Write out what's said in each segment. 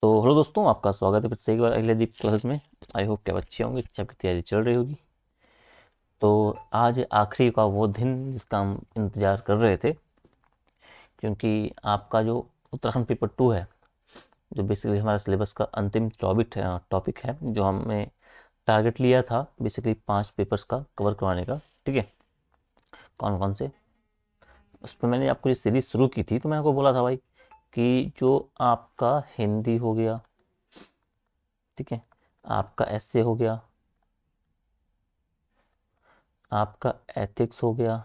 तो हेलो दोस्तों, आपका स्वागत है फिर से एक बार अगले दीप क्लासेस में। आई होप कि आप अच्छे होंगे, अच्छा आपकी तैयारी चल रही होगी। तो आज आखिरी का वो दिन जिसका हम इंतज़ार कर रहे थे, क्योंकि आपका जो उत्तराखंड पेपर 2 है, जो बेसिकली हमारा सिलेबस का अंतिम टॉपिक है, जो हमने टारगेट लिया था बेसिकली 5 पेपर्स का कवर करवाने का। ठीक है, कौन कौन से, उस पर मैंने आपको ये सीरीज़ शुरू की थी। तो मैंने आपको बोला था भाई कि जो आपका हिंदी हो गया, ठीक है, आपका एसए हो गया, आपका एथिक्स हो गया,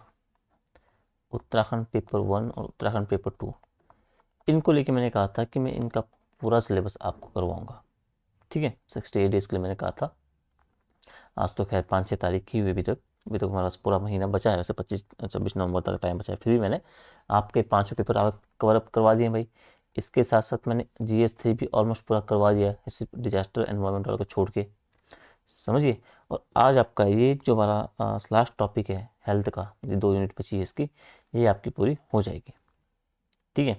उत्तराखंड पेपर 1 और उत्तराखंड पेपर 2, इनको लेके मैंने कहा था कि मैं इनका पूरा सिलेबस आपको करवाऊंगा। ठीक है, 68 डेज़ के लिए मैंने कहा था। आज तो खैर 5-6 तारीख की हुई अभी तक हमारा पूरा महीना बचा है, वैसे 25-26 नवंबर तक टाइम बचा है, फिर भी मैंने आपके 5 पेपर कवर अप करवा दिए भाई। इसके साथ साथ मैंने GS3 भी ऑलमोस्ट पूरा करवा दिया है, इसी डिजास्टर एनवायरमेंट वाले को छोड़ के, समझिए। और आज आपका ये जो हमारा लास्ट टॉपिक है हेल्थ का, ये 2 यूनिट बची है इसकी, ये आपकी पूरी हो जाएगी। ठीक है,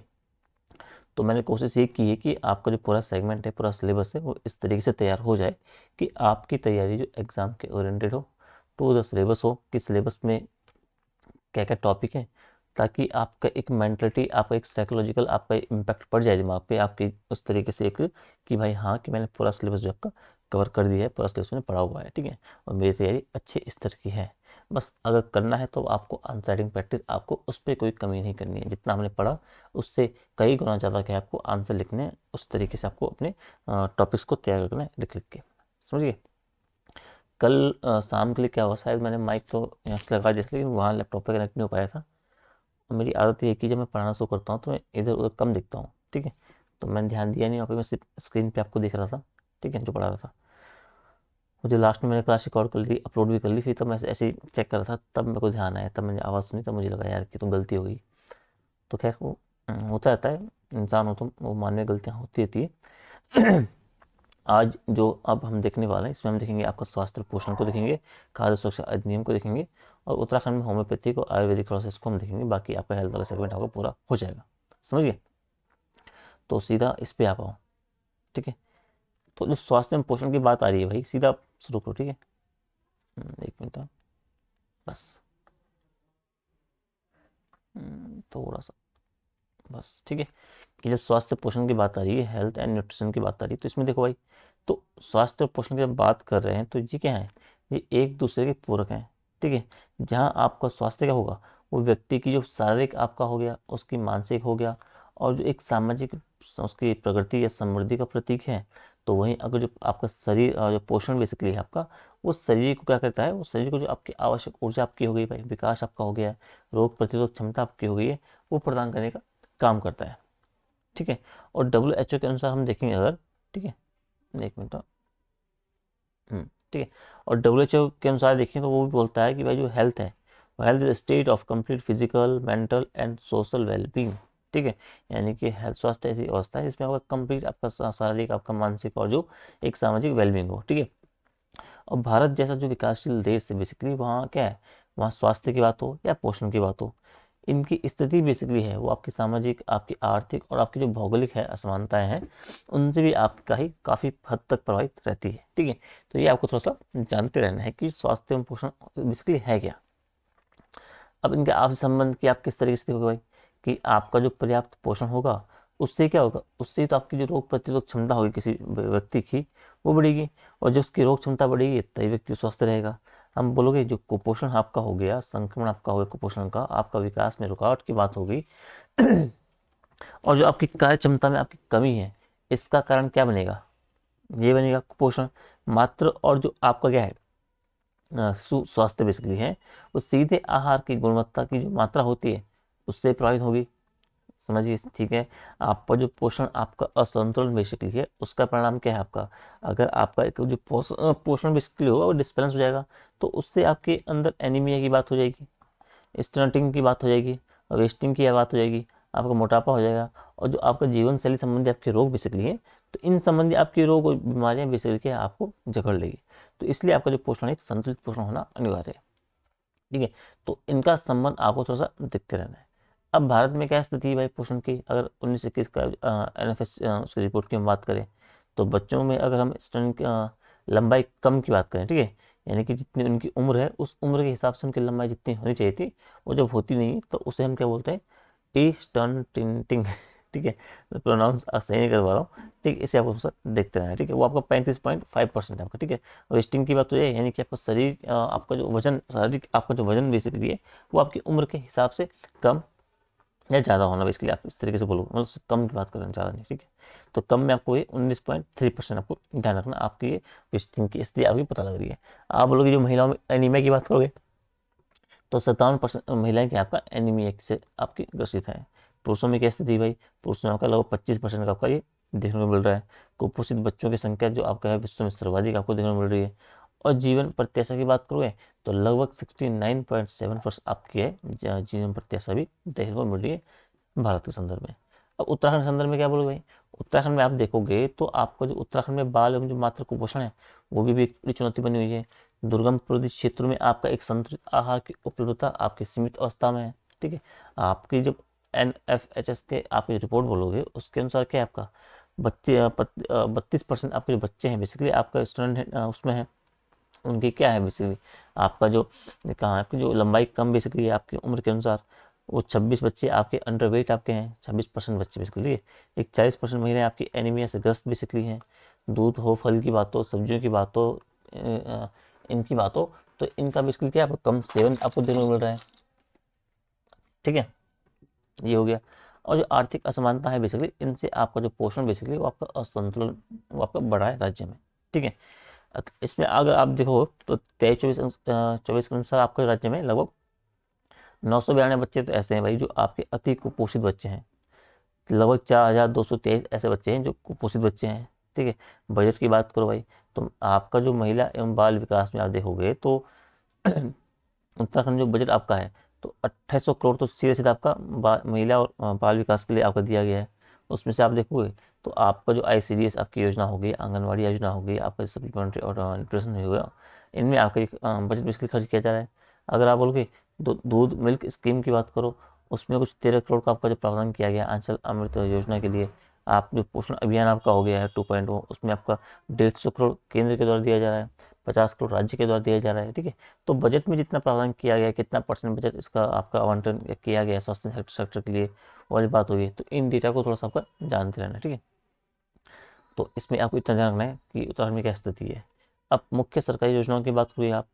तो मैंने कोशिश ये की है कि आपका जो पूरा सेगमेंट है, पूरा सिलेबस है, वो इस तरीके से तैयार हो जाए कि आपकी तैयारी जो एग्ज़ाम के ओरिएंटेड हो, टू द सिलेबस हो, कि सिलेबस में क्या क्या टॉपिक है, ताकि आपका एक मेंटलिटी, आपका एक साइकोलॉजिकल आपका इम्पैक्ट पड़ जाए दिमाग पे आपकी, उस तरीके से एक कि भाई हाँ, कि मैंने पूरा सिलेबस जो आपका कवर कर दिया है, पूरा सिलेबस मैंने पढ़ा हुआ है। ठीक है, और मेरी तैयारी अच्छे स्तर की है। बस अगर करना है तो आपको आंसर राइटिंग प्रैक्टिस, आपको उस पर कोई कमी नहीं करनी है। जितना हमने पढ़ा उससे कई गुना ज़्यादा क्या आपको आंसर लिखने हैं, उस तरीके से आपको अपने टॉपिक्स को तैयार करना है, लिख लिख के। समझिए, कल शाम के लिए क्या हुआ, शायद मैंने माइक तो यहाँ से लगा दिया था, लेकिन वहाँ लैपटॉप पे कनेक्ट नहीं हो पाया था। और मेरी आदत ये है कि जब मैं पढ़ाना शुरू करता हूँ तो मैं इधर उधर कम दिखता हूँ। ठीक है, तो मैंने ध्यान दिया नहीं, वहाँ पे मैं सिर्फ स्क्रीन पे आपको दिख रहा था। ठीक है, जो पढ़ा रहा था, मुझे लास्ट में मैंने क्लास रिकॉर्ड कर ली, अपलोड भी कर ली, फिर तब मैं ऐसे ही चेक कर रहा था, तब मेरे को ध्यान आया, तब मैंने आवाज़ सुनी, तब मुझे लगा यार कि तो गलती हो गई। तो खैर वो होता रहता है, इंसान हो तो वो मानवीय गलतियाँ होती रहती है। आज जो अब हम देखने वाले हैं, इसमें हम देखेंगे आपका स्वास्थ्य और पोषण को देखेंगे, खाद्य सुरक्षा अधिनियम को देखेंगे, और उत्तराखंड में होम्योपैथिक और आयुर्वेदिक प्रोसेस को हम देखेंगे। बाकी आपका हेल्थ वाला सेगमेंट आपका पूरा हो जाएगा। समझिए, तो सीधा इस पे आ पाओ। ठीक है, तो जो स्वास्थ्य एवं पोषण की बात आ रही है भाई, सीधा आप शुरू करो। ठीक है, 1 मिनट बस, थोड़ा सा बस। ठीक है, कि जब स्वास्थ्य पोषण की बात आ रही है, हेल्थ एंड न्यूट्रिशन की बात आ रही है, तो इसमें देखो भाई, तो स्वास्थ्य और पोषण की जब बात कर रहे हैं तो ये क्या है, ये एक दूसरे के पूरक हैं। ठीक है, जहाँ आपका स्वास्थ्य क्या होगा, वो व्यक्ति की जो शारीरिक आपका हो गया, उसकी मानसिक हो गया, और जो एक सामाजिक उसकी प्रगति या समृद्धि का प्रतीक है। तो वहीं अगर जो आपका शरीर जो पोषण बेसिकली है आपका, वो शरीर को क्या करता है, वो शरीर को जो आपकी आवश्यक ऊर्जा आपकी हो गई भाई, विकास आपका हो गया है, रोग प्रतिरोधक क्षमता आपकी हो गई है, वो प्रदान करने का काम करता है। ठीक है, और WHO के अनुसार हम देखेंगे अगर, ठीक है, 1 मिनट, ठीक है, और WHO के अनुसार देखें तो वो भी बोलता है कि भाई जो हेल्थ है, वो health is state of complete physical, mental and social wellbeing. ठीक है, यानी कि हेल्थ, स्वास्थ्य ऐसी अवस्था है जिसमें आपका कंप्लीट आपका शारीरिक, आपका मानसिक और जो एक सामाजिक वेलबींग हो। ठीक है, और भारत जैसा जो विकासशील देश है बेसिकली, वहाँ क्या है, वहाँ स्वास्थ्य की बात हो या पोषण की बात हो, इनकी स्थिति बेसिकली है वो आपकी सामाजिक, आपकी आर्थिक और आपकी जो भौगोलिक है असमानताएं हैं, उनसे भी आपका ही काफ़ी हद तक प्रभावित रहती है। ठीक है, तो ये आपको थोड़ा सा जानते रहना है कि स्वास्थ्य एवं पोषण बेसिकली है क्या। अब इनके आपसे संबंध की आप किस तरीके से देखोगे भाई, कि आपका जो पर्याप्त पोषण होगा, उससे क्या होगा, उससे तो आपकी जो रोग प्रतिरोधक क्षमता होगी किसी व्यक्ति की, वो बढ़ेगी, और जब उसकी रोग क्षमता बढ़ेगी तभी व्यक्ति स्वस्थ रहेगा। हम बोलोगे जो कुपोषण आपका हो गया, संक्रमण आपका हो गया कुपोषण का, आपका विकास में रुकावट की बात हो गई, और जो आपकी कार्य क्षमता में आपकी कमी है, इसका कारण क्या बनेगा, ये बनेगा कुपोषण मात्र। और जो आपका क्या है सुस्वास्थ्य बेसिकली है, वो सीधे आहार की गुणवत्ता की जो मात्रा होती है उससे प्रभावित होगी। समझिए, ठीक है, आपका जो पोषण आपका असंतुलन बेसिकली है, उसका परिणाम क्या है आपका, अगर आपका एक जो पोषण बेसिकली होगा वो डिस्बैलेंस हो जाएगा, तो उससे आपके अंदर एनीमिया की बात हो जाएगी, स्टंटिंग की बात हो जाएगी, वेस्टिंग की बात हो जाएगी, आपका मोटापा हो जाएगा, और जो आपका जीवन शैली संबंधी आपके रोग बेसिकली हैं, तो इन संबंधी आपके रोग और बीमारियां बेसिकली क्या आपको जकड़ लेगी। तो इसलिए आपका जो पोषण है, एक संतुलित पोषण होना अनिवार्य है। ठीक है, तो इनका संबंध आपको थोड़ा सा देखते रहना है। अब भारत में क्या स्थिति है भाई पोषण की, अगर 1921 का NFS उसकी रिपोर्ट की हम बात करें, तो बच्चों में अगर हम स्तन लंबाई कम की बात करें, ठीक है, यानी कि जितनी उनकी उम्र है उस उम्र के हिसाब से उनकी लंबाई जितनी होनी चाहिए थी वो जब होती नहीं है, तो उसे हम क्या बोलते हैं, ई स्टन टिंटिंग ठीक है, मैं प्रोनाउंस सही नहीं करवा रहा हूँ, ठीक है, इसे आपको सर देखते रहना है, ठीक है। वो आपका 35.5% है आपका, ठीक है। और स्टिंग की बात तो ये है, यानी कि आपका शरीर आपका जो वजन, शारीरिक आपका जो वजन बेसिकली है वो आपकी उम्र के हिसाब से कम या ज़्यादा होना, बेसिकली आप इस तरीके से बोलो, मतलब कम की बात करें, ज़्यादा नहीं, ठीक है। तो कम में आपको ये 19.3% आपको ध्यान रखना, आपकी ये स्टिंग की स्थिति आपकी पता लग रही है। आप बोलोगे जो महिलाओं में एनीमिया की बात करोगे, तो 57% महिलाएं क्या आपका एनीमिया से आपकी ग्रसित है। पुरुषों में क्या स्थिति भाई, पुरुषों में आपका लगभग 25% का आपका ये देखने को मिल रहा है। कुपोषित बच्चों की संख्या जो आपका है विश्व में सर्वाधिक आपको देखने को मिल रही है। और जीवन प्रत्याशा की बात करोगे तो लगभग 69.7% आपकी है जीवन प्रत्याशा भी देखने को मिल रही है भारत के संदर्भ में। अब उत्तराखंड के संदर्भ में क्या बोलोगे भाई, उत्तराखंड में आप देखोगे तो आपका जो उत्तराखंड में बाल एवं जो मातृ कुपोषण है वो भी एक बड़ी चुनौती बनी हुई है। दुर्गम प्रदेश क्षेत्रों में आपका एक संतुलित आहार की उपलब्धता आपकी सीमित अवस्था में है, ठीक है। आपकी जब NFHS के आप रिपोर्ट बोलोगे उसके अनुसार क्या है आपका, बच्चे 32% आपके जो बच्चे हैं बेसिकली आपका स्टूडेंट उसमें है, उनकी क्या है बेसिकली आपका जो कहाँ आपकी जो लंबाई कम बेसिकली है आपकी उम्र के अनुसार, वो 26 बच्चे आपके अंडर वेट आपके हैं, 26% बच्चे बेसिकली, एक 40% महिलाएं आपकी एनीमिया से ग्रस्त बेसिकली हैं। दूध हो, फल की बात हो, सब्जियों की बात हो, इनकी बात हो, तो इनका बेसिकली क्या आपको कम सेवन आपको देखने को मिल रहा है, ठीक है, ये हो गया। और जो आर्थिक असमानता है बेसिकली इनसे आपका जो पोषण बेसिकली वो आपका असंतुलन वो आपका बढ़ा है राज्य में, ठीक है। इसमें अगर आप देखो तो 23-24 के अनुसार आपके राज्य में लगभग 992 बच्चे तो ऐसे हैं भाई जो आपके अति कुपोषित बच्चे हैं, लगभग 4223 ऐसे बच्चे हैं जो कुपोषित बच्चे हैं, ठीक है। बजट की बात करो भाई, तो आपका जो महिला एवं बाल विकास में आप देखोगे तो उत्तराखंड जो बजट आपका है तो 2800 करोड़ तो सीधे सीधा आपका महिला और बाल विकास के लिए आपका दिया गया है। उसमें से आप देखोगे तो आपका जो ICDS आपकी योजना होगी, आंगनवाड़ी योजना होगी, आपका सप्लीमेंट्री और न्यूट्रिशन होगा, इनमें आपका एक बजट बेसिकली खर्च किया जा रहा है। अगर आप बोलोगे दूध मिल्क स्कीम की बात करो, उसमें कुछ 13 करोड़ का आपका जो प्रावधान किया गया आंचल अमृत योजना के लिए। आप जो पोषण अभियान आपका हो गया है 2.0, उसमें आपका 150 करोड़ केंद्र के द्वारा दिया जा रहा है, 50 करोड़ राज्य के द्वारा दिया जा रहा है, ठीक है। तो बजट में जितना प्रावधान किया गया, कितना परसेंट बजट इसका आपका आवंटन किया गया स्वास्थ्य सेक्टर के लिए, वाली बात होगी, तो इन डेटा को थोड़ा सा आपका जानते रहना, ठीक है। तो इसमें आपको इतना ध्यान रखना है कि उत्तराखंड में क्या स्थिति है। अब मुख्य सरकारी योजनाओं की बात करोगे आप,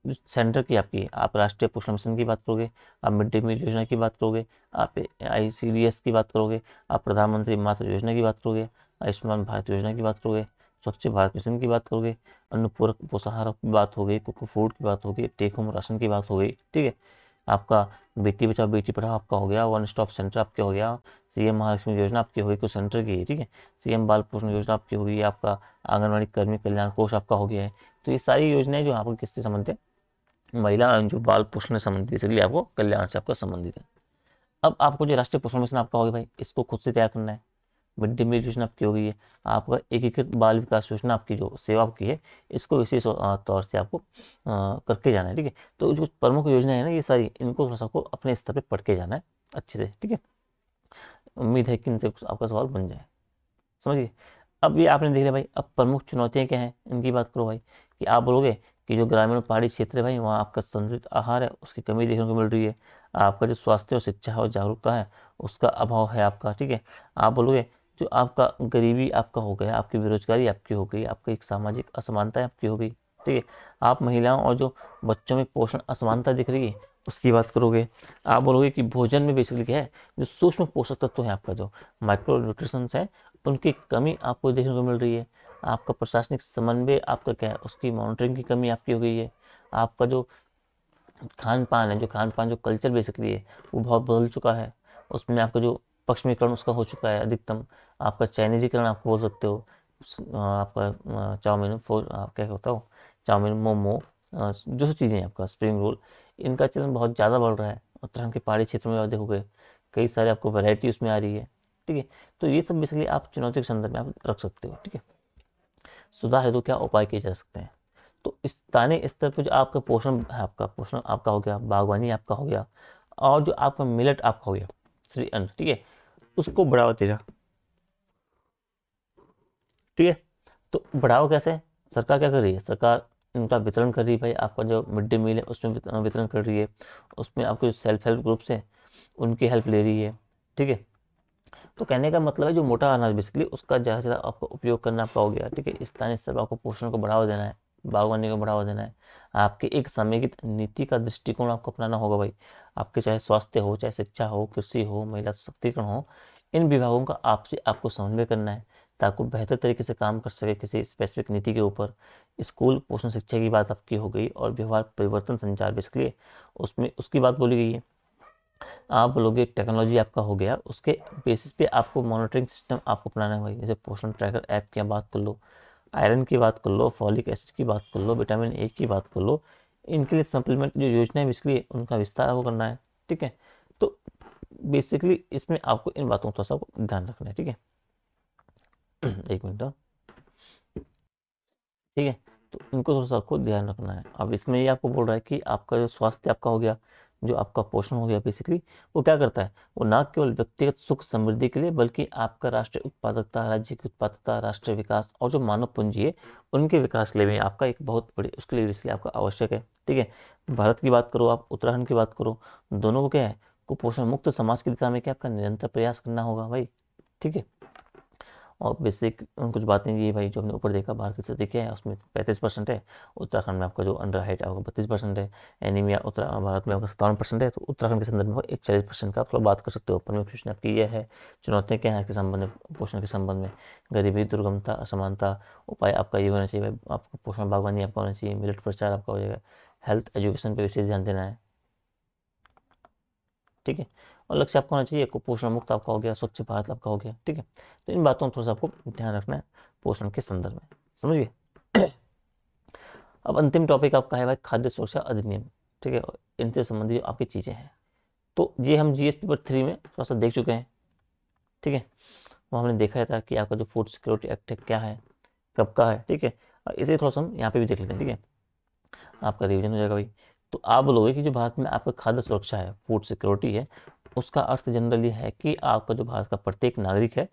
जो सेंटर की आपकी है, आप राष्ट्रीय पोषण मिशन की बात करोगे, आप मिड डे मील योजना की बात करोगे, आप ICDS की बात करोगे, आप प्रधानमंत्री मातृ योजना की बात करोगे, आयुष्मान भारत योजना की बात करोगे, स्वच्छ भारत मिशन की बात करोगे, अन्न पूरक पोषाहार की बात हो गई, कुक फूड की बात हो गई, टेक होम राशन की बात हो गई, ठीक है। आपका बेटी बचाओ बेटी पढ़ाओ आपका हो गया, वन स्टॉप सेंटर आपके हो गया, CM महालक्ष्मी योजना आपकी हो गई कुछ सेंटर की, ठीक है। CM बाल पोषण योजना आपकी हो गई, आपका आंगनबाड़ी कर्मी कल्याण कोष आपका हो गया है। तो ये सारी योजनाएं जो आपको किससे संबंधित है, महिला जो बाल पोषण से संबंधित, इसलिए आपको कल्याण से आपका संबंधित है। अब आपको जो राष्ट्रीय पोषण मिशन आपका होगा भाई, इसको खुद से तैयार करना है। मिड डे मील योजना आपकी हो गई है, आपका एकीकृत बाल विकास योजना आपकी जो सेवा आपकी है, इसको विशेष तौर से आपको करके जाना है, ठीक है। तो जो प्रमुख योजना है ना ये सारी, इनको थोड़ा सा आपको अपने स्तर पे पढ़ के जाना है अच्छे से, ठीक है। उम्मीद है कि इनसे आपका सवाल बन जाए, समझिए। अब ये आपने देख लिया भाई, अब प्रमुख चुनौतियाँ क्या हैं इनकी बात करो भाई, कि आप बोलोगे कि जो ग्रामीण पहाड़ी क्षेत्र है भाई वहाँ आपका संतुलित आहार है उसकी कमी देखने को मिल रही है, आपका जो स्वास्थ्य और शिक्षा और जागरूकता है उसका अभाव है आपका, ठीक है। आप बोलोगे जो आपका गरीबी आपका हो गया, आपकी बेरोजगारी आपकी हो गई, आपकी एक सामाजिक असमानता आपकी हो गई, ठीक है। आप महिलाओं और जो बच्चों में पोषण असमानता दिख रही है उसकी बात करोगे। आप बोलोगे कि भोजन में बेसिकली क्या है, जो सूक्ष्म पोषक तत्व है आपका जो माइक्रो न्यूट्रिशंस है उनकी कमी आपको देखने को मिल रही है। आपका प्रशासनिक समन्वय आपका क्या है, उसकी मॉनिटरिंग की कमी आपकी हो गई है। आपका जो खान पान है, जो खान पान जो कल्चर बेसिकली है वो बहुत बदल चुका है, उसमें आपका जो पश्चिमीकरण उसका हो चुका है अधिकतम, आपका चाइनीजीकरण आप बोल सकते हो। आपका चाउमीन क्या होता हो, चाउमीन मोमो जो सब चीज़ें हैं आपका स्प्रिंग रोल, इनका चलन बहुत ज़्यादा बढ़ रहा है। उत्तराखंड के पहाड़ी क्षेत्र में आप देखोगे कई सारे आपको वैरायटी उसमें आ रही है, ठीक है। तो ये सब बेसिकली आप चुनौती के संदर्भ में आप रख सकते हो, ठीक है। सुधार हेतु क्या उपाय किए जा सकते हैं, तो स्थानीय स्तर पर जो आपका पोषण है, आपका पोषण आपका हो गया, बागवानी आपका हो गया, और जो आपका मिलेट आपका हो गया, श्री अन्न, ठीक है, उसको बढ़ावा देना। ठीक है, तो बढ़ावा कैसे, सरकार क्या कर रही है, सरकार इनका वितरण कर रही है भाई, आपका जो मिड डे मील है उसमें वितरण कर रही है, उसमें आपके जो सेल्फ हेल्प ग्रुप्स हैं उनकी हेल्प ले रही है। ठीक है, तो कहने का मतलब है जो मोटा अनाज बेसिकली उसका ज़्यादा से ज़्यादा आपको उपयोग करना आपका हो गया। ठीक है, स्थानीय स्तर पर आपको पोषण को बढ़ावा देना है, बागवानी को बढ़ावा देना है, आपके एक समेकित नीति का दृष्टिकोण आपको अपनाना होगा भाई। आपके चाहे स्वास्थ्य हो, चाहे शिक्षा हो, कृषि हो, महिला सशक्तिकरण हो, इन विभागों का आपसे आपको समन्वय करना है ताकि बेहतर तरीके से काम कर सके किसी स्पेसिफिक नीति के ऊपर। स्कूल पोषण शिक्षा की बात आपकी हो गई, और व्यवहार परिवर्तन संचार बेसिकली उसमें उसकी बात बोली गई है। आप बोलोगे टेक्नोलॉजी आपका हो गया, उसके बेसिस पे आपको मॉनिटरिंग सिस्टम आपको अपनाना है भाई, जैसे पोषण ट्रैकर ऐप की बात कर लो, आयरन की बात कर लो, फॉलिक एसिड की बात कर लो, विटामिन ए की बात कर लो, इनके लिए सप्लीमेंट जो योजना है इसलिए उनका विस्तार वो करना है। ठीक है, तो बेसिकली इसमें आपको इन बातों का थोड़ा सा ध्यान रखना है। ठीक है, एक मिनट। ठीक है, तो इनको थोड़ा सा आपको ध्यान रखना है। अब इसमें ये आपको बोल रहा है कि आपका जो स्वास्थ्य आपका हो गया, जो आपका पोषण हो गया बेसिकली, वो क्या करता है, वो ना केवल व्यक्तिगत सुख समृद्धि के लिए बल्कि आपका राष्ट्रीय उत्पादकता, राज्य की उत्पादकता, राष्ट्रीय विकास और जो मानव पूंजी है उनके विकास के लिए भी आपका एक बहुत बड़ी उसके लिए इसलिए आपका आवश्यक है। ठीक है, भारत की बात करो, आप उत्तराखंड की बात करो, दोनों को क्या है, कुपोषण मुक्त समाज की दिशा में क्या आपका निरंतर प्रयास करना होगा भाई। ठीक है, और बेसिक कुछ बातें ये भाई जो हमने ऊपर देखा, भारत की स्थिति क्या है, उसमें 35% है, उत्तराखंड में आपका जो अंडर हाइट है आपका 32% है, एनीमिया उत्तर भारत में आपका 57% है, तो उत्तराखंड के संदर्भ में एक 40% का आप लोग बात कर सकते हो। ऊपर में क्वेश्चन आपकी ये है, चुनौतियाँ क्या है इसके संबंध में, पोषण के संबंध में, गरीबी, दुर्गमता, असमानता, उपाय आपका ये होना चाहिए भाई, आपको पोषण बागवानी आपका होना चाहिए, मिलेट प्रचार आपका हो जाएगा, हेल्थ एजुकेशन पर विशेष ध्यान देना है। ठीक है, और लक्ष्य आपका होना चाहिए कुपोषण मुक्त आपका हो गया, स्वच्छ भारत आपका हो गया। ठीक है, तो इन बातों में थोड़ा सा आपको ध्यान रखना है पोषण के संदर्भ में, समझ गए। अब अंतिम टॉपिक आपका है भाई खाद्य सुरक्षा अधिनियम। ठीक है, और इनसे संबंधित जो आपकी चीज़ें हैं, तो ये हम जीएस पेपर 3 में थोड़ा सा देख चुके हैं। ठीक है, वो हमने देखा था कि आपका जो फूड सिक्योरिटी एक्ट है क्या है, कब का है। ठीक है, और इसे थोड़ा सा हम यहाँ पे भी देख लेते हैं। ठीक है, आपका रिवीजन हो जाएगा भाई। तो आप बोलोगे कि जो भारत में आपका खाद्य सुरक्षा है, फूड सिक्योरिटी है, उसका अर्थ जनरली है कि आपका जो भारत का प्रत्येक नागरिक है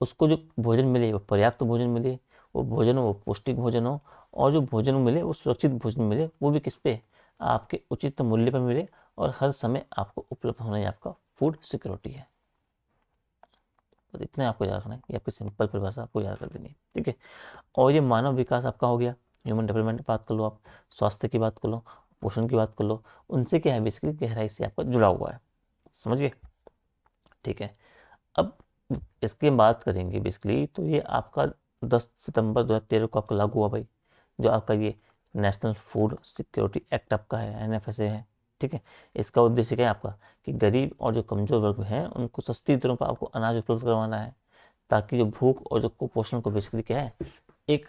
उसको जो भोजन मिले वो पर्याप्त भोजन मिले, वो भोजन हो वो पौष्टिक भोजन हो, और जो भोजन मिले वो सुरक्षित भोजन मिले, वो भी किस पे, आपके उचित मूल्य पर मिले, और हर समय आपको उपलब्ध होना ही आपका फूड सिक्योरिटी है। तो इतना आपको याद रखना है, ये आपकी सिंपल परिभाषा आपको याद कर देनी है। ठीक है, और ये मानव विकास आपका हो गया, ह्यूमन डेवलपमेंट की बात कर लो, आप स्वास्थ्य की बात कर लो, पोषण की बात कर लो, उनसे क्या है बेसिकली गहराई से आपका जुड़ा हुआ है, समझिए। ठीक है, अब इसकी बात करेंगे बेसिकली, तो ये आपका 10 सितंबर 2013 को आपका लागू हुआ भाई, जो आपका ये नेशनल फूड सिक्योरिटी एक्ट आपका है, एनएफएसए है। ठीक है, इसका उद्देश्य क्या है आपका, कि गरीब और जो कमज़ोर वर्ग हैं उनको सस्ती दरों पर आपको अनाज उपलब्ध करवाना है, ताकि जो भूख और जो कुपोषण को बेसिकली क्या है एक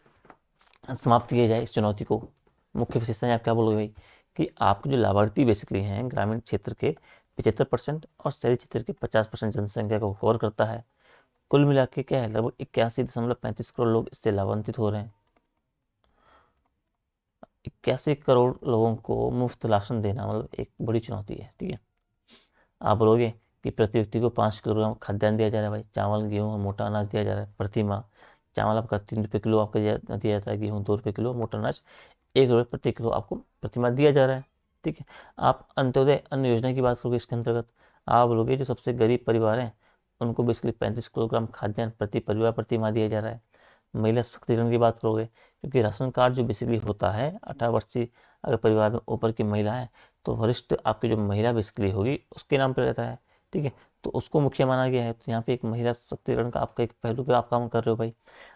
समाप्त किया जाए इस चुनौती को। मुख्य विशेषताएं आप क्या बोलोगे भाई, कि आपके जो लाभार्थी बेसिकली हैं ग्रामीण क्षेत्र के 75% और शहरी क्षेत्र के 50% जनसंख्या को कवर करता है। कुल मिला के क्या है, लगभग 81.35 करोड़ लोग इससे लाभान्वित हो रहे हैं। 81 करोड़ लोगों को मुफ्त राशन देना मतलब एक बड़ी चुनौती है। ठीक है, आप बोलोगे कि प्रति व्यक्ति को 5 किलोग्राम खाद्यान्न दिया जा रहा है भाई, चावल, गेहूँ और मोटा अनाज दिया जा रहा है प्रति माह। चावल आपका 3 रुपये किलो आपका दिया जाता है, गेहूँ 2 रुपये किलो, मोटा अनाज 1 रुपये प्रति किलो आपको प्रति माह दिया जा रहा है। ठीक है, आप अंत्योदय अन्न योजना की बात करोगे इसके अंतर्गत, आप बोलोगे जो सबसे गरीब परिवार हैं उनको बेसिकली 35 किलोग्राम खाद्यान्न प्रति परिवार प्रति माह दिया जा रहा है। महिला सशक्तिकरण की बात करोगे, क्योंकि राशन कार्ड जो बेसिकली होता है 18 वर्षीय अगर परिवार में ऊपर की महिला है तो वरिष्ठ आपकी जो महिला बेसिकली होगी उसके नाम पर रहता है। ठीक है, तो उसको मुखिया माना गया है, तो यहाँ पे एक महिला सशक्तिकरण का आपका एक पहलू पे आप काम कर रहे हो भाई।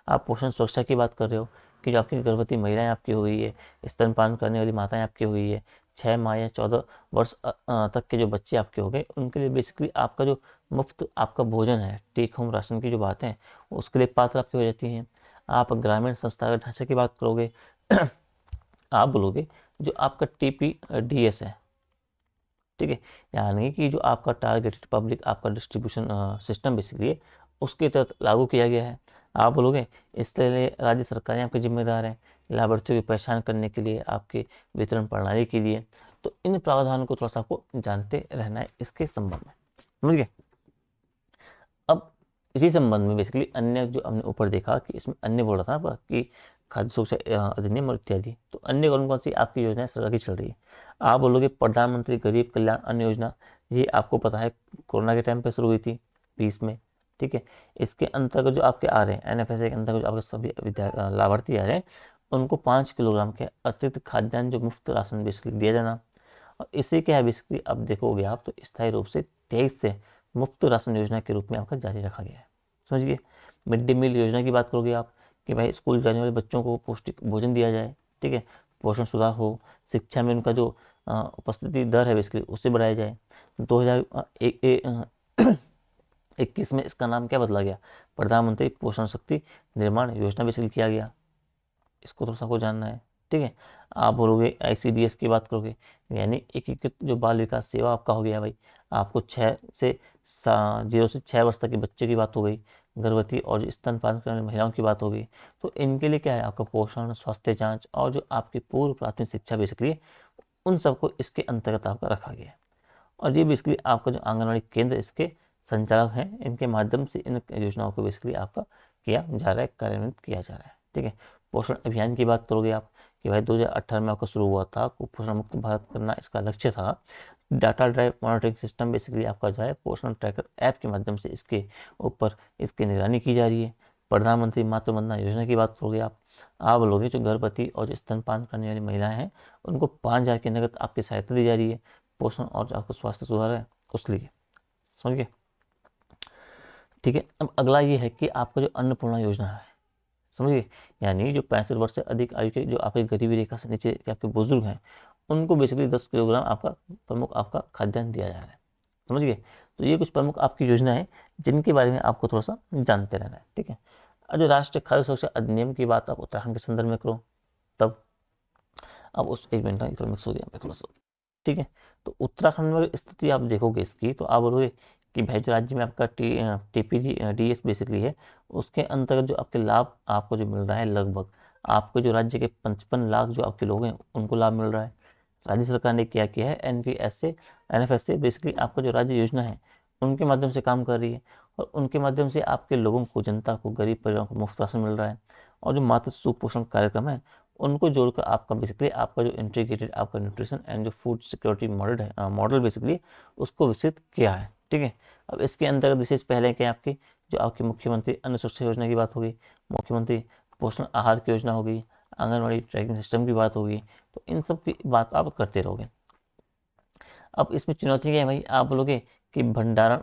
आप पोषण सुरक्षा की बात कर रहे हो, कि जो आपकी गर्भवती महिलाएं आपकी हुई है, स्तनपान करने वाली माताएं आपकी हुई है, 6 माह या 14 वर्ष तक के जो बच्चे आपके हो गए, उनके लिए बेसिकली आपका जो मुफ्त आपका भोजन है, टेक होम राशन की जो बातें हैं उसके लिए पात्र आपकी हो जाती हैं। आप ग्रामीण संस्थागत ढांचे की बात करोगे, आप बोलोगे जो आपका TPDS है। ठीक है, यानी कि जो आपका टारगेटेड पब्लिक आपका डिस्ट्रीब्यूशन सिस्टम बेसिकली है उसके तहत लागू किया गया है। आप बोलोगे इसलिए राज्य सरकारें आपके जिम्मेदार हैं लाभार्थियों की पहचान करने के लिए, आपके वितरण प्रणाली के लिए। तो इन प्रावधानों को थोड़ा सा आपको जानते रहना है इसके संबंध में, समझ गए। इसी संबंध में बेसिकली अन्य जो हमने ऊपर देखा कि इसमें अन्य बोल रहा था ना कि खाद्य सुरक्षा अधिनियम और इत्यादि, तो अन्य कौन कौन सी आपकी योजनाएं सरकार की चल रही है। आप बोलोगे प्रधानमंत्री गरीब कल्याण अन्न योजना, ये आपको पता है कोरोना के टाइम पे शुरू हुई थी 20 में, ठीक है। इसके अंतर्गत जो आपके आ रहे हैं NFSA के अंतर्गत जो आपके सभी लाभार्थी आ रहे हैं उनको 5 किलोग्राम के अतिरिक्त खाद्यान्न जो मुफ्त राशन बेसिकली दिया जाना। और इसी क्या है बेसिकली अब देखोगे आप तो स्थायी रूप से 23 से मुफ्त राशन योजना के रूप में आपका जारी रखा गया है। समझिए, मिड डे मील योजना की बात करोगे आप कि भाई स्कूल जाने वाले बच्चों को पौष्टिक भोजन दिया जाए, ठीक है, पोषण सुधार हो, शिक्षा में उनका जो उपस्थिति दर है बेसिकली उसे बढ़ाया जाए। 2021 में इसका नाम क्या बदला गया, प्रधानमंत्री पोषण शक्ति निर्माण योजना बेसिकली किया गया। इसको थोड़ा सा को जानना है, ठीक है। आप बोलोगे ICDS की बात करोगे, यानी एकीकृत जो बाल विकास सेवा आपका हो गया भाई, आपको 0 से 6 वर्ष तक के बच्चे की बात हो गई, गर्भवती और जो स्तनपान करने वाली महिलाओं की बात हो गई। तो इनके लिए क्या है आपका पोषण स्वास्थ्य जांच और जो आपकी पूर्व प्राथमिक शिक्षा बेसिकली उन सबको इसके अंतर्गत आपका रखा गया है। और ये बेसिकली आपका जो आंगनबाड़ी केंद्र इसके संचालक हैं, इनके माध्यम से इन योजनाओं को बेसिकली आपका किया जा रहा है, कार्यान्वित किया जा रहा है, ठीक है। पोषण अभियान की बात करोगे आप कि भाई 2018 में आपका शुरू हुआ था, कुपोषण मुक्त भारत करना इसका लक्ष्य था। Data drive monitoring system basically आपका जो है पोषण ट्रैकर ऐप के माध्यम से इसके ऊपर इसकी निगरानी की जा रही है। प्रधानमंत्री मातृ वंदना योजना की बात करोगे आप बोलोगे जो गर्भवती और जो स्तनपान करने वाली महिलाएं हैं उनको 5,000 की नगद आपकी सहायता दी जा रही है, पोषण और जो आपको स्वास्थ्य सुधार है उस लिए। समझ गए, ठीक है। अब अगला ये है कि आपका जो अन्नपूर्णा योजना है, समझिए, यानी जो 65 वर्ष से अधिक आयु के जो आपके गरीबी रेखा से नीचे के आपके बुजुर्ग हैं उनको बेसिकली 10 किलोग्राम आपका प्रमुख आपका खाद्यान्न दिया जा रहा है। समझ गए, तो ये कुछ प्रमुख आपकी योजना है जिनके बारे में आपको थोड़ा सा जानते रहना है, ठीक है। और जो राष्ट्रीय खाद्य सुरक्षा अधिनियम की बात आप उत्तराखंड के संदर्भ में करो तब, अब उस एक मिनट इतना मिक्स हो गया थोड़ा सा, ठीक है। तो उत्तराखंड में स्थिति आप देखोगे इसकी तो आप बोलोगे कि भाई जो राज्य में आपका TPDS बेसिकली है उसके अंतर्गत जो आपके लाभ आपको जो मिल रहा है लगभग आपको जो राज्य के 55 लाख जो आपके लोग हैं उनको लाभ मिल रहा है। राज्य सरकार ने क्या किया है NFSA बेसिकली आपका जो राज्य योजना है उनके माध्यम से काम कर रही है और उनके माध्यम से आपके लोगों को जनता को गरीब परिवारों को मुफ्त राशन मिल रहा है। और जो मातृ सुपोषण कार्यक्रम है उनको जोड़कर आपका बेसिकली आपका जो इंटीग्रेटेड आपका न्यूट्रिशन एंड जो फूड सिक्योरिटी मॉडल बेसिकली उसको विकसित किया है, ठीक है। अब इसके अंतर्गत विशेष पहले क्या आपकी जो आपकी मुख्यमंत्री अन्न सुरक्षा योजना की बात होगी, मुख्यमंत्री पोषण आहार की योजना होगी, आंगनबाड़ी ट्रैकिंग सिस्टम की बात होगी, तो इन सब की बात आप करते रहोगे। अब इसमें चुनौती क्या है भाई, आप बोलोगे कि भंडारण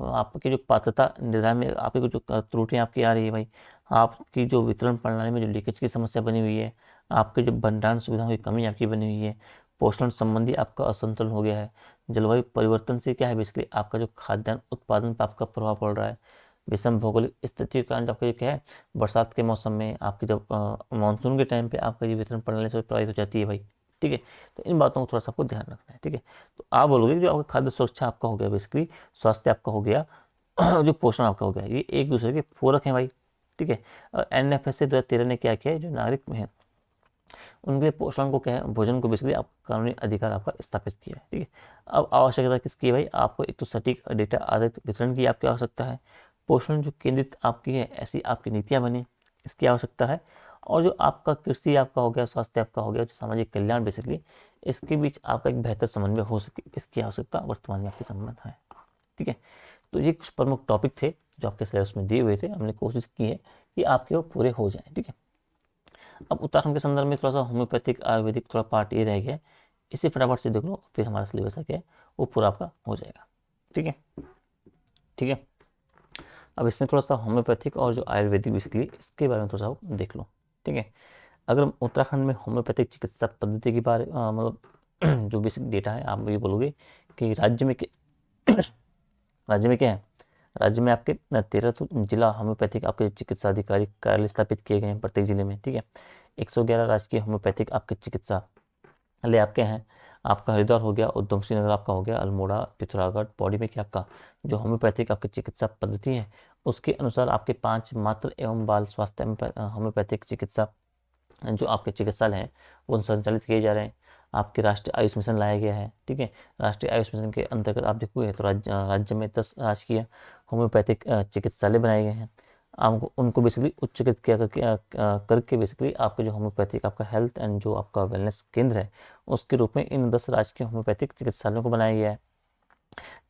आपकी जो पात्रता निर्धारण में आपकी जो त्रुटियाँ आपकी आ रही है भाई, आपकी जो वितरण प्रणाली में जो लीकेज की समस्या बनी हुई है, आपके जो भंडारण सुविधाओं की कमी आपकी बनी हुई है, पोषण संबंधी आपका असंतुलन हो गया है, जलवायु परिवर्तन से क्या है बेसिकली आपका जो खाद्यान्न उत्पादन पर आपका प्रभाव पड़ रहा है, विषम भौगोलिक स्थिति के कारण आपका ये क्या है बरसात के मौसम में आपकी जब मानसून के टाइम पे आपका ये वितरण प्रणाली से प्रभावित हो जाती है भाई, ठीक है। तो इन बातों को थोड़ा सा आपको ध्यान रखना है, ठीक है। तो आप बोलोगे जो आपका खाद्य सुरक्षा आपका हो गया बेसिकली, स्वास्थ्य आपका हो गया जो पोषण आपका हो गया, ये एक दूसरे के पूरक हैं भाई, ठीक है। और NFSA 2013 ने क्या किया है जो नागरिक हैं उनके लिए पोषण को क्या है भोजन को बेसिकली आप कानूनी अधिकार आपका स्थापित किया है, ठीक है। अब आवश्यकता किसकी है भाई, आपको एक तो सटीक डेटा आधारित वितरण की आपकी आवश्यकता है, पोषण जो केंद्रित आपकी है ऐसी आपकी नीतियाँ बनी इसकी आवश्यकता है, और जो आपका कृषि आपका हो गया स्वास्थ्य आपका हो गया जो सामाजिक कल्याण बेसिकली इसके बीच आपका एक बेहतर समन्वय हो सके इसकी आवश्यकता वर्तमान में आपके संबंध है, ठीक है। तो ये कुछ प्रमुख टॉपिक थे जो आपके सिलेबस में दिए हुए थे, हमने कोशिश की है कि आपके वो पूरे हो जाएं, ठीक है। अब उत्तराखंड के संदर्भ में थोड़ा सा होम्योपैथिक आयुर्वेदिक थोड़ा पार्ट ये रह गया, इसे फटाफट से देख लो फिर हमारा सिलेबस क्या है वो पूरा आपका हो जाएगा, ठीक है, ठीक है। अब इसमें थोड़ा सा होम्योपैथिक और जो आयुर्वेदिक बेसिकली इसके बारे में थोड़ा सा देख लो, ठीक है। अगर उत्तराखंड में होम्योपैथिक चिकित्सा पद्धति के बारे मतलब जो बेसिक डेटा है आप ये बोलोगे कि राज्य में क्या है, राज्य में आपके 13 जिला होम्योपैथिक आपके चिकित्सा अधिकारी कार्यालय स्थापित किए गए हैं प्रत्येक जिले में, ठीक है। 111 राजकीय होम्योपैथिक आपके चिकित्सालय आपके हैं, आपका हरिद्वार हो गया, उधम सिंह नगर आपका हो गया, अल्मोड़ा पिथौरागढ़ पौड़ी में क्या आपका जो होम्योपैथिक आपकी चिकित्सा पद्धति है उसके अनुसार आपके 5 मातृ एवं बाल स्वास्थ्य होम्योपैथिक चिकित्सा जो आपके चिकित्सालय हैं वो संचालित किए जा रहे हैं। आपके राष्ट्रीय आयुष मिशन लाया गया है, ठीक है। राष्ट्रीय आयुष मिशन के अंतर्गत आप देखोगे तो राज्य में 10 राजकीय होम्योपैथिक चिकित्सालय बनाए गए हैं। आपको उनको बेसिकली उच्चीकृत किया करके बेसिकली आपके जो होम्योपैथिक आपका हेल्थ एंड जो आपका वेलनेस केंद्र है उसके रूप में इन 10 राजकीय होम्योपैथिक चिकित्सालयों को बनाया गया है।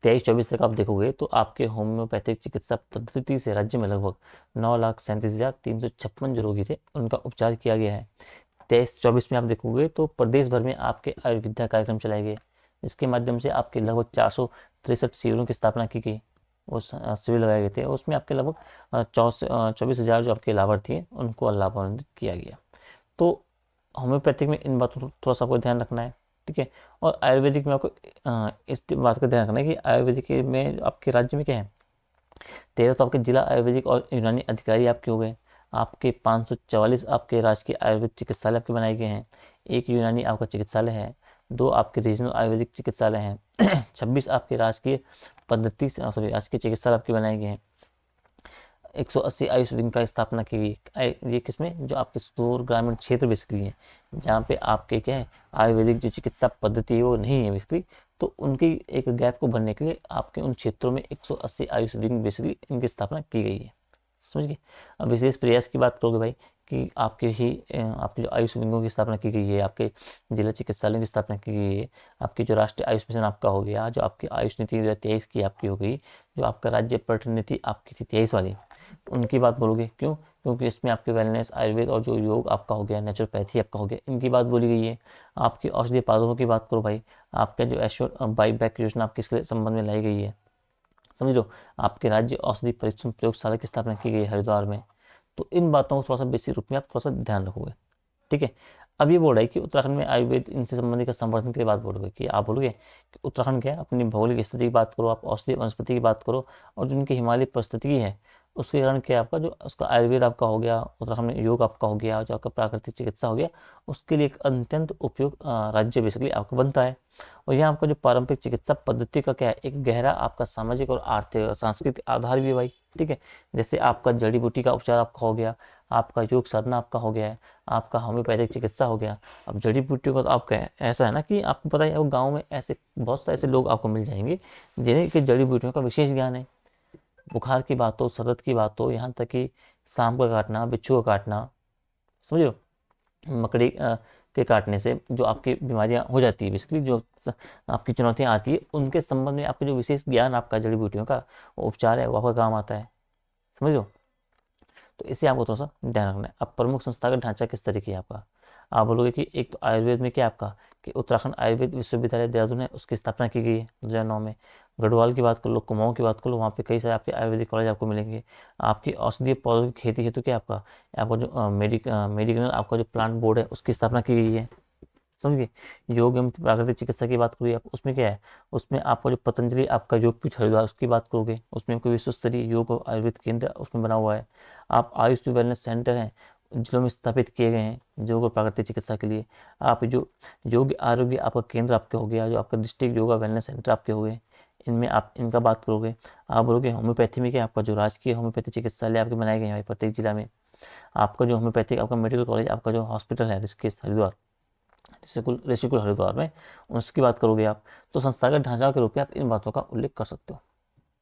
23-24 तक आप देखोगे तो आपके होम्योपैथिक चिकित्सा पद्धति से राज्य में लगभग 9,37,356 जो रोगी थे उनका उपचार किया गया है। 23-24 में आप देखोगे तो प्रदेश भर में आपके आयुर्विद्या कार्यक्रम चलाए गए, इसके माध्यम से आपके लगभग 463 शिविरों की स्थापना की गई। उस शिविर लगाए गए थे, उसमें आपके लगभग 24,000 जो आपके लाभार्थी हैं उनको लाभान्वित किया गया। तो होम्योपैथिक में इन बातों को थोड़ा सा आपको ध्यान रखना है, ठीक है। और आयुर्वेदिक में आपको इस बात का ध्यान रखना है कि आयुर्वेदिक में आपके राज्य में क्या है, 13 तो आपके जिला आयुर्वेदिक और यूनानी अधिकारी आपके हो गए, आपके 544 आपके राजकीय आयुर्वेद चिकित्सालय आपके बनाए गए हैं, एक यूनानी आपका चिकित्सालय है, 2 आपके रीजनल आयुर्वेदिक चिकित्सालय हैं 26 आपके राजकीय पद्धति सॉरी राजकीय चिकित्सालय आपके बनाए गए हैं, 180 आयुष विंग का स्थापना की गई। ये किसमें, जो आपके सुदूर ग्रामीण क्षेत्र बेसिकली है जहाँ पे आपके क्या है आयुर्वेदिक जो चिकित्सा पद्धति है वो नहीं है बेसिकली, तो उनकी एक गैप को भरने के लिए आपके उन क्षेत्रों में 180 आयुष विंग बेसिकली इनकी स्थापना की गई है। समझ गए। अब विशेष प्रयास की बात करोगे भाई कि आपके जो आयुष विंगों की स्थापना की गई है, आपके जिला चिकित्सालयों की स्थापना की गई है, आपकी जो राष्ट्रीय आयुष मिशन आपका हो गया, जो आपकी आयुष नीति 2023 की आपकी हो गई, जो आपका राज्य पर्यटन नीति आपकी थी 23 वाली, उनकी बात बोलोगे क्यों, क्योंकि इसमें आपके वेलनेस आयुर्वेद और जो योग आपका हो गया, नेचुरोपैथी आपका हो गया, इनकी बात बोली गई है। आपकी औषधीय पादपों की बात करो भाई, आपका जो एश्योर बाई बैक योजना आपके इसके संबंध में लाई गई है। समझ लो, आपके राज्य औषधि परीक्षण प्रयोगशाला की स्थापना की गई हरिद्वार में। तो इन बातों को थोड़ा सा बेसिक रूप में आप थोड़ा सा ध्यान रखोगे, ठीक है। अब ये बोल रहा है कि उत्तराखंड में आयुर्वेद इनसे संबंधित का संवर्धन के लिए बात बोलोगे कि आप बोलोगे कि उत्तराखंड क्या है, अपनी भौगोलिक स्थिति की बात करो, आप औषधि वनस्पति की बात करो, और जो उनकी हिमालय परिस्थिति है उसके कारण क्या है आपका जो उसका आयुर्वेद आपका हो गया, उत्तराखंड में योग आपका हो गया, जो आपका प्राकृतिक चिकित्सा हो गया, उसके लिए एक अत्यंत उपयुक्त राज्य बेसिकली आपको बनता है। और यहाँ आपका जो पारंपरिक चिकित्सा पद्धति का क्या है, एक गहरा आपका सामाजिक और आर्थिक और सांस्कृतिक आधार भी है भाई, ठीक है। जैसे आपका जड़ी बूटी का उपचार आपका हो गया, आपका योग साधना आपका हो गया है, आपका होम्योपैथिक चिकित्सा हो गया। अब जड़ी बूटियों का तो आपका ऐसा है ना कि आपको पता है गाँव में ऐसे बहुत से ऐसे लोग आपको मिल जाएंगे जिन्हें कि जड़ी बूटियों का विशेष ज्ञान है। बुखार की बात हो, सरद की बात हो, यहाँ तक कि सांप का काटना, बिच्छू का काटना, समझ लो, मकड़ी के काटने से जो आपकी बीमारियां हो जाती है बेसिकली, जो आपकी चुनौतियां आती है, उनके संबंध में आपका जो विशेष ज्ञान आपका जड़ी बूटियों का वो उपचार है वो आपका काम आता है। समझ लो, तो इसे आपको थोड़ा सा ध्यान रखना है। अब प्रमुख संस्थागत ढांचा किस तरीके है आपका, आप बोलोगे कि एक तो आयुर्वेद में क्या आपका कि उत्तराखंड आयुर्वेद विश्वविद्यालय देहरादून है, उसकी स्थापना की गई है 2009 में। गढ़वाल की बात कर लो, कुमाऊं की बात कर लो, वहाँ पे कई सारे आपके आयुर्वेदिक कॉलेज आपको मिलेंगे। आपकी औषधीय पौधों की खेती हेतु क्या आपका आपका जो मेडिकल आपका जो प्लांट बोर्ड है उसकी स्थापना की गई है। समझिए, योग एवं प्राकृतिक चिकित्सा की बात करोगे आप, उसमें क्या है, उसमें आपका जो पतंजलि आपका योगपीठ हरिद्वार उसकी बात करोगे, उसमें आपको विश्व स्तरीय योग और आयुर्वेद केंद्र उसमें बना हुआ है। आप आयुष वेलनेस सेंटर हैं जिलों में स्थापित किए गए हैं योग और प्राकृतिक चिकित्सा के लिए। आप जो योग आरोग्य आपका केंद्र आपके हो गया, जो आपका डिस्ट्रिक्ट योगा वेलनेस सेंटर आपके हो गए, इनमें आप इनका बात करोगे। आप बोलोगे होम्योपैथी में क्या आपका जो राजकीय होम्योपैथी चिकित्सालय आपके बनाए गए हैं भाई प्रत्येक जिला में। आपका जो होम्योपैथिक आपका मेडिकल कॉलेज आपका जो हॉस्पिटल है ऋषिकेश हरिद्वार, ऋषिकुल हरिद्वार में, उसकी बात करोगे आप, तो संस्थागत ढांचा के रूप में आप इन बातों का उल्लेख कर सकते हो।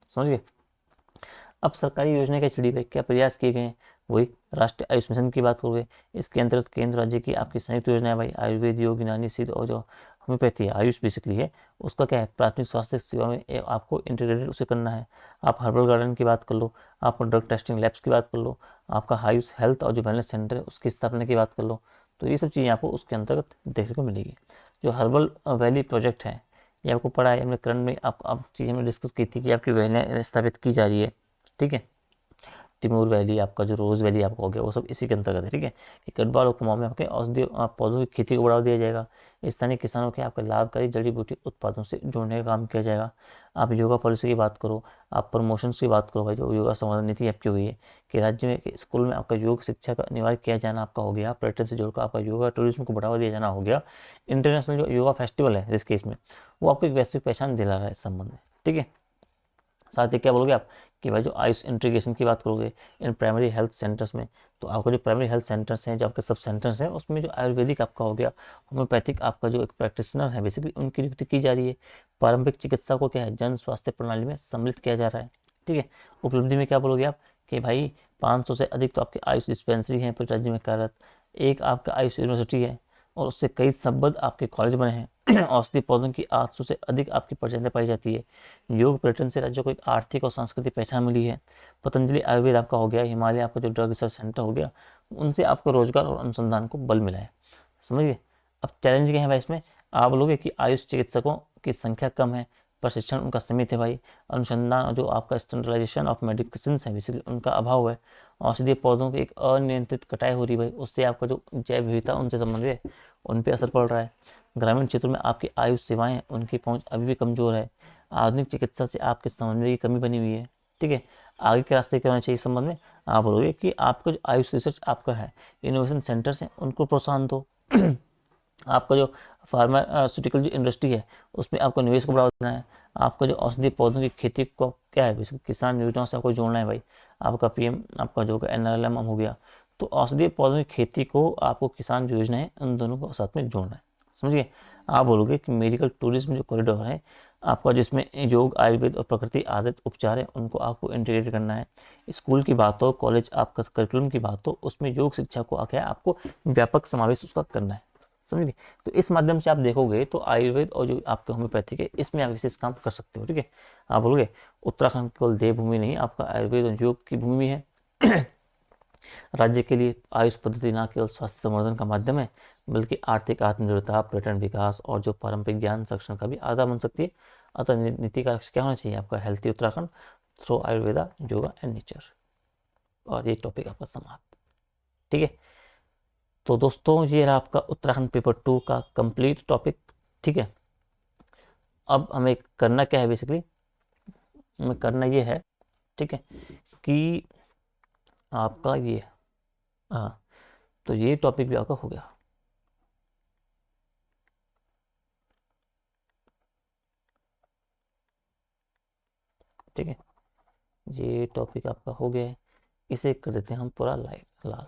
समझ गए। अब सरकारी योजना क्या छिड़ी गई, क्या प्रयास किए गए हैं, वही राष्ट्रीय आयुष मिशन की बात करोगे। इसके अंतर्गत केंद्र राज्य की आपकी संयुक्त योजना है भाई, आयुर्वेद योग यूनानी सिद्ध और जो होम्योपैथी है आयुष बेसिकली है, उसका क्या है प्राथमिक स्वास्थ्य सेवा में आपको इंटीग्रेटेड उसे करना है। आप हर्बल गार्डन की बात कर लो, आप ड्रग टेस्टिंग लैब्स की बात कर लो, आपका आयुष हेल्थ और जो वेलनेस सेंटर है उसकी स्थापना की बात कर लो, तो ये सब चीज़ें आपको उसके अंतर्गत देखने को मिलेगी। जो हर्बल वैली प्रोजेक्ट है ये आपको पढ़ा है हमने करंट में, आप चीज़ें हमने डिस्कस की थी कि आपकी वैली स्थापित की जा रही है, ठीक है। टिमूर वैली आपका जो रोज़ वैली आपका हो गया वो सब इसी के अंतर्गत है, ठीक है। कि गढ़वाल और कुमाऊं में आपके औषधीय पौधों की खेती को बढ़ावा दिया जाएगा, स्थानीय किसानों के आपके लाभकारी जड़ी बूटी उत्पादों से जोड़ने का काम किया जाएगा। आप योगा पॉलिसी की बात करो, आप प्रमोशंस की बात करो भाई, जो योगा संवर्धन नीति आपकी हुई है कि राज्य में स्कूल में आपका योग शिक्षा का अनिवार्य किया जाना आपका हो गया, पर्यटन से जोड़कर आपका योगा टूरिज्म को बढ़ावा दिया जाना हो गया। इंटरनेशनल जो योगा फेस्टिवल है जिस केस में वो आपको एक वैश्विक पहचान दिला रहा है इस संबंध में, ठीक है। साथ ही क्या बोलोगे आप कि भाई जो आयुष इंटीग्रेशन की बात करोगे इन प्राइमरी हेल्थ सेंटर्स में, तो आपका जो प्राइमरी हेल्थ सेंटर्स हैं, जो आपके सब सेंटर्स हैं, उसमें जो आयुर्वेदिक आपका हो गया, होम्योपैथिक आपका जो एक प्रैक्टिशनर है बेसिकली उनकी नियुक्ति की जा रही है। पारंपरिक चिकित्सा को क्या है जन स्वास्थ्य प्रणाली में सम्मिलित किया जा रहा है, ठीक है। उपलब्धि में क्या बोलोगे आप कि भाई 500 से अधिक तो आपके आयुष डिस्पेंसरी हैं पूरे राज्य में कार्यरत, एक आपका आयुष यूनिवर्सिटी है और उससे कई संबद्ध आपके कॉलेज बने हैं। औषधि पौधों की 800 से अधिक आपकी प्रजातियां पाई जाती है। योग पर्यटन से राज्य को एक आर्थिक और सांस्कृतिक पहचान मिली है। पतंजलि आयुर्वेद आपका हो गया, हिमालय आपका जो ड्रग रिसर्च सेंटर हो गया, उनसे आपको रोजगार और अनुसंधान को बल मिला है। समझिए। अब चैलेंज क्या है भाई इसमें, आप बोलोगे कि आयुष चिकित्सकों की संख्या कम है, प्रशिक्षण उनका सीमित है भाई, अनुसंधान और जो आपका स्टैंडर्डाइजेशन ऑफ मेडिसिन है बेसिकली उनका अभाव है, औषधीय पौधों की एक अनियंत्रित कटाई हो रही है भाई, उससे आपका जो जैव विविधता उनसे संबंधित है उन पर असर पड़ रहा है। ग्रामीण क्षेत्रों में आपकी आयुष सेवाएं हैं उनकी पहुंच अभी भी कमजोर है। आधुनिक चिकित्सा से आपके समन्वय की कमी बनी हुई है। ठीक है। आगे के रास्ते क्या होना चाहिए इस संबंध में, आप बोलोगे कि आपका जो आयुष रिसर्च आपका है, इनोवेशन सेंटर्स हैं उनको प्रोत्साहन दो। आपका जो फार्मास्यूटिकल जो इंडस्ट्री है उसमें आपको निवेश को बढ़ावा देना है। आपका जो औषधीय पौधों की खेती को क्या है बेसिकली किसान योजनाओं से आपको जोड़ना है भाई। आपका पीएम आपका जो एनआरएलएम हो गया, तो औषधीय पौधों की खेती को आपको किसान जो योजना है उन दोनों को साथ में जोड़ना है। समझिए। आप बोलोगे कि मेडिकल टूरिज्म जो कॉरिडोर है आपका, जिसमें योग आयुर्वेद और प्रकृति आधारित उपचार है उनको आपको इंटीग्रेट करना है। स्कूल की बात हो, कॉलेज आपका करिकुलम की बात हो, उसमें योग शिक्षा को आके आपको व्यापक समावेश उसका करना है। समझिए। तो इस माध्यम से आप देखोगे तो आयुर्वेद और जो आपके होम्योपैथिक है इसमें आप विशेष काम कर सकते हो। ठीक है। आप बोलोगे उत्तराखंड केवल देवभूमि नहीं, आपका आयुर्वेद और योग की भूमि है। राज्य के लिए आयुष पद्धति न केवल स्वास्थ्य संवर्धन का माध्यम है बल्कि आर्थिक आत्मनिर्भरता, पर्यटन विकास और जो पारंपरिक ज्ञान संरक्षण का भी आधार बन सकती है। अतः नीति का लक्ष्य क्या होना चाहिए आपका, healthy Uttarakhand through Ayurveda yoga and nature. और ये टॉपिक आपका समाप्त। ठीक है। तो दोस्तों ये रहा आपका उत्तराखंड पेपर 2 का कंप्लीट टॉपिक। ठीक है। अब हमें करना क्या है बेसिकली, हमें करना ये है, ठीक है, कि आपका ये, हाँ, तो ये टॉपिक भी आपका हो गया। ठीक है। ये टॉपिक आपका हो गया है, इसे कर देते हैं हम पूरा लाइट लाल।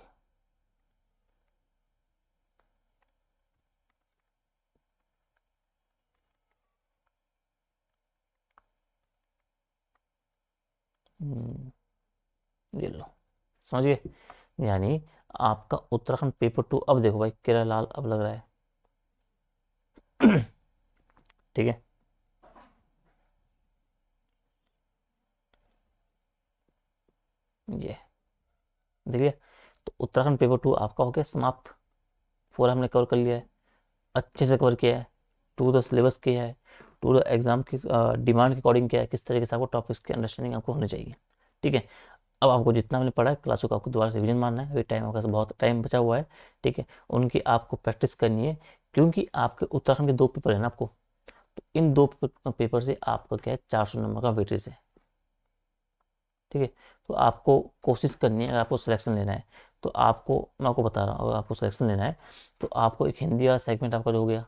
ये लो, समझिए। यानी आपका उत्तराखंड पेपर 2 अब देखो भाई केरला लाल अब लग रहा है। ठीक है। ये देखिए, तो उत्तराखंड पेपर 2 आपका हो गया समाप्त। पूरा हमने कवर कर लिया है, अच्छे से कवर किया है। टू द सिलेबस किया है, टू द एग्जाम की डिमांड के अकॉर्डिंग किया है, किस तरीके से आपको टॉपिक्स की अंडरस्टैंडिंग आपको होनी चाहिए। ठीक है। अब आपको जितना मैंने पढ़ा है क्लासों का आपको दोबारा रिवीजन मारना है, अभी टाइम आपका बहुत टाइम बचा हुआ है। ठीक है। उनकी आपको प्रैक्टिस करनी है, क्योंकि आपके उत्तराखंड के 2 पेपर है ना आपको, तो इन 2 पेपर से आपका क्या है 400 नंबर का वेटेज है। ठीक है। तो आपको कोशिश करनी है, अगर आपको सिलेक्शन लेना है तो आपको, मैं आपको बता रहा हूँ, अगर आपको सिलेक्शन लेना है तो आपको एक हिंदी वाला सेगमेंट आपका जो हो गया,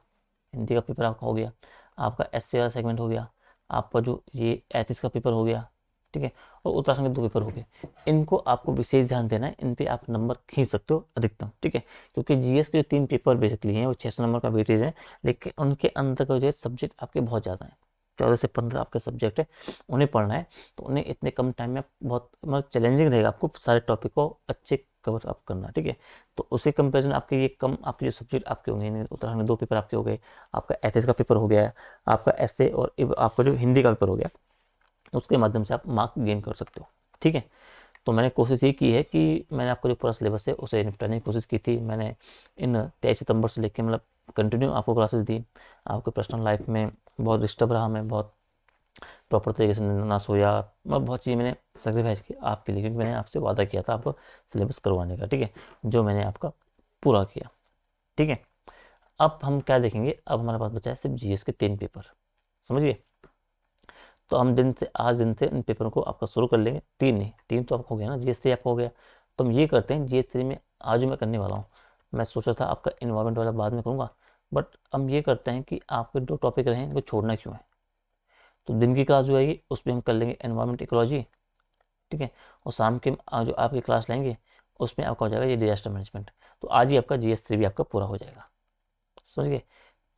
हिंदी का पेपर आपका हो गया, आपका एसए वाला सेगमेंट हो गया, आपका जो ये एथिक्स का पेपर हो गया। ठीक है। और उत्तराखंड के 2 पेपर हो गए, इनको आपको विशेष ध्यान देना है, इन पे आप नंबर खींच सकते हो अधिकतम। ठीक है। क्योंकि जीएस के जो 3 पेपर बेसिकली हैं वो 600 नंबर का वेटेज है, लेकिन उनके अंदर का जो है सब्जेक्ट आपके बहुत ज़्यादा हैं, 14 से 15 आपके सब्जेक्ट है, उन्हें पढ़ना है। तो उन्हें इतने कम टाइम में बहुत मतलब चैलेंजिंग रहेगा आपको सारे टॉपिक को अच्छे कवर अप करना। ठीक है। तो उसी कंपेरिजन आपके ये कम आपके जो सब्जेक्ट आपके होंगे, उत्तराखंड में 2 पेपर आपके हो गए, आपका एथिक्स का पेपर हो गया है, आपका एसए और आपका जो हिंदी का पेपर हो गया, उसके माध्यम से आप मार्क गेन कर सकते हो। ठीक है। तो मैंने कोशिश ये की है कि मैंने आपको जो पूरा सिलेबस है उसे निपटाने की कोशिश की थी। मैंने इन 23 सितंबर से लेकर मतलब कंटिन्यू आपको क्लासेस दी। आपको पर्सनल लाइफ में बहुत डिस्टर्ब रहा, मैं बहुत प्रॉपर तरीके से ना सोया, मैं बहुत चीज़ें मैंने सेक्रीफाइस की आपके लिए, क्योंकि मैंने आपसे वादा किया था आपको सिलेबस करवाने का। ठीक है। जो मैंने आपका पूरा किया। ठीक है। अब हम क्या देखेंगे, अब हमारे पास बचा है सिर्फ जीएस के 3 पेपर। समझिए। तो हम आज दिन से इन पेपरों को आपका शुरू कर लेंगे। 3 नहीं, 3 तो आपका हो गया ना, जीएस 3 आपका हो गया। तो हम ये करते हैं, जीएस 3 में आज जो मैं करने वाला हूँ, मैं सोच रहा था आपका इन्वायरमेंट वाला बाद में करूँगा, बट हम ये करते हैं कि आपके 2 टॉपिक रहे हैं, इनको छोड़ना क्यों है। तो दिन की क्लास जो आएगी उसमें हम कर लेंगे एनवायरमेंट इकोलॉजी। ठीक है। और शाम के जो आपकी क्लास लेंगे उसमें आपका हो जाएगा ये डिजास्टर मैनेजमेंट। तो आज ही आपका जीएस 3 भी आपका पूरा हो जाएगा। समझ गए।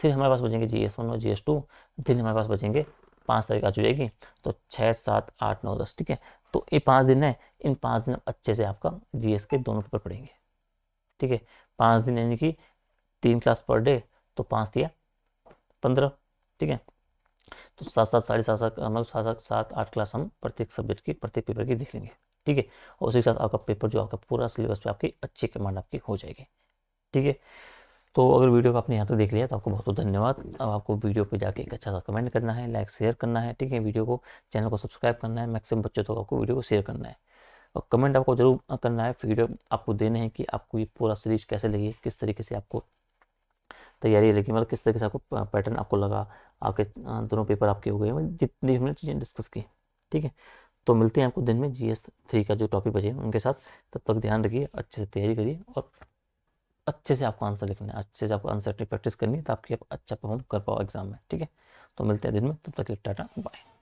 फिर हमारे पास बचेंगे जीएस 1 और जीएस 2, दिन हमारे पास बचेंगे 5 तारीख आ जाएगी, तो 6, 7, 8, 9, 10, ठीक है। तो ये 5 दिन है, इन 5 दिन अच्छे से आपका जीएस के दोनों पेपर पढ़ेंगे, ठीक है। 5 दिन यानी कि 3 क्लास पर डे, तो 5 दिया 15, ठीक है। तो 7, 7, साढ़े 7, मतलब 7, 7, 8 क्लास हम प्रत्येक सब्जेक्ट की, प्रत्येक पेपर की देख लेंगे, ठीक है। और उसी के साथ आपका पेपर जो आपका पूरा सिलेबस पे आपकी अच्छी कमांड आपकी हो जाएगी, ठीक है। तो अगर वीडियो को आपने यहाँ तक देख लिया तो आपको बहुत बहुत धन्यवाद। अब आपको वीडियो पे जाके एक अच्छा सा कमेंट करना है, लाइक शेयर करना है, ठीक है। वीडियो को, चैनल को सब्सक्राइब करना है, मैक्सिमम बच्चों तक आपको वीडियो को शेयर करना है, और कमेंट आपको जरूर करना है, फीडबैक आपको देने हैं कि आपको ये पूरा सीरीज कैसे लगी, किस तरीके से आपको तैयारी लगी, मतलब किस तरीके से आपको पैटर्न आपको लगा, आपके दोनों पेपर आपके हो गए, मतलब जितनी हमने चीज़ें डिस्कस की, ठीक है। तो मिलते हैं आपको दिन में GS 3 का जो टॉपिक बचे हैं उनके साथ। तब तक ध्यान रखिए, अच्छे से तैयारी करिए, और अच्छे से आपको आंसर लिखना है, अच्छे से आपको आंसर की प्रैक्टिस करनी है, ताकि आप अच्छा परफॉर्म कर पाओ एग्जाम में, ठीक है। तो मिलते हैं दिन में, तब तक के लिए टाटा बाय।